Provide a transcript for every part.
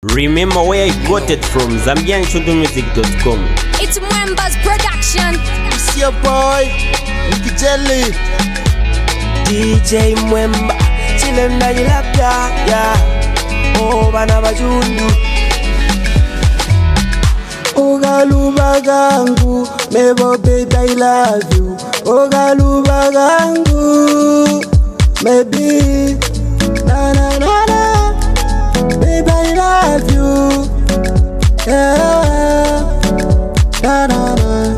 Remember where I got it from, ZambianChunduMusic.com. It's Mwemba's production. It's your boy, Nicky Jelly. DJ Mwemba, chilenda jilapya, yeah. Oh, bana bajundu. Ogaluba gangu, mebo baby I love you. Ogaluba gangu, maybe, na na na na. Baby I love you, yeah, na na na.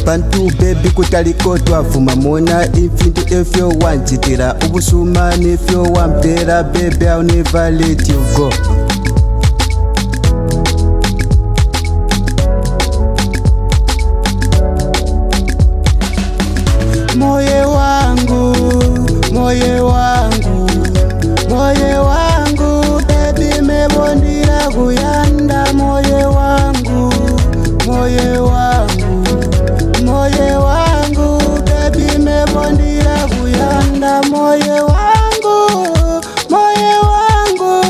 Bantu baby kutaliko twafuma mona infinity if you want chitira ubusumani if you want better baby I'll never let you go. Moye wangu, moye wangu, moye wangu baby mebondira kuyanda moye wangu, moye wangu, moye wangu baby mebondira kuyanda moye wangu, moye wangu,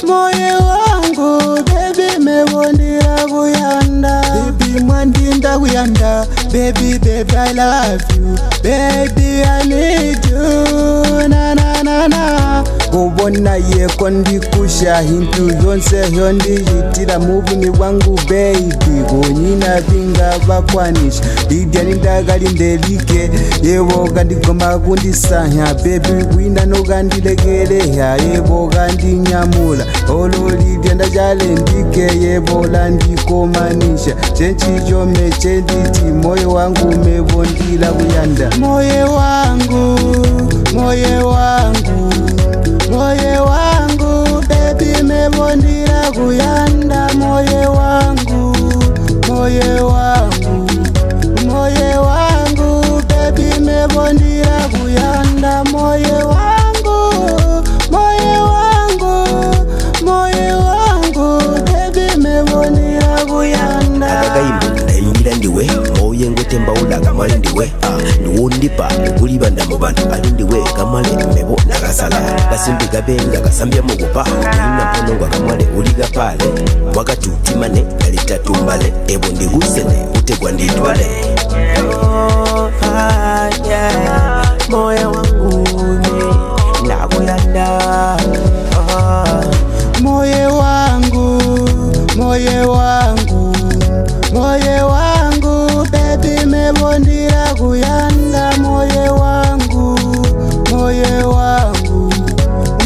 moye wangu baby mebondira kuyanda baby mwandinda kuyanda baby baby I love you baby I need you na na na na kubona ye kondi kusha hintu yonse yondi yitira mubuni wangu baby gonyina binga bakwanisha lidia nindagali ndelike yewo gandi goma kundisanya baby winda no gandi legeleha yewo gandi nyamula olo lidia ndajale ndike yewo landi komanisha chenchi yome chenditi moyo wangu mebondila kuyanda moye wangu, moye wangu, moye wangu baby mebondira kuyanda moye wangu, moye wangu, moye wangu baby mebondira kuyanda moye wangu, moye wangu, moye wangu baby mebondira kuyanda Agakaimbo ndayingira ndiwe moye ngotemba ulaga male ndiwe nuwundipa kulibanda mu bantu ali ndiwe kamale mebo nakasala gasimbiga benga gasambya mugupa ina ponongwa kamale uliga pale wakatutimane alitatumbale ebo ndigusene utegwa nditwale moyo wangu nakuyanda moye wangu, moye wangu, moye wangu baby mebondira kuyanda moye wangu, moye wangu,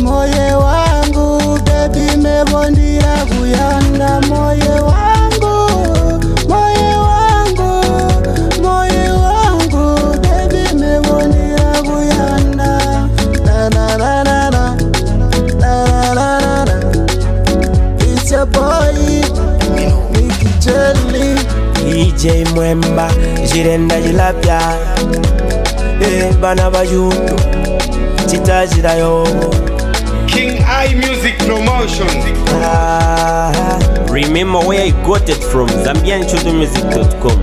moye wangu baby mebondira kuyanda moye wangu, moye wangu, moye wangu baby mebondira kuyanda na na na na na na na na. It's your boy Nicky Jelly. DJ Mwemba, jirenda jilapya, bana bajundu, chitajira yo. King I Music Promotion. Remember where I got it from, ZambianChunduMusic.com.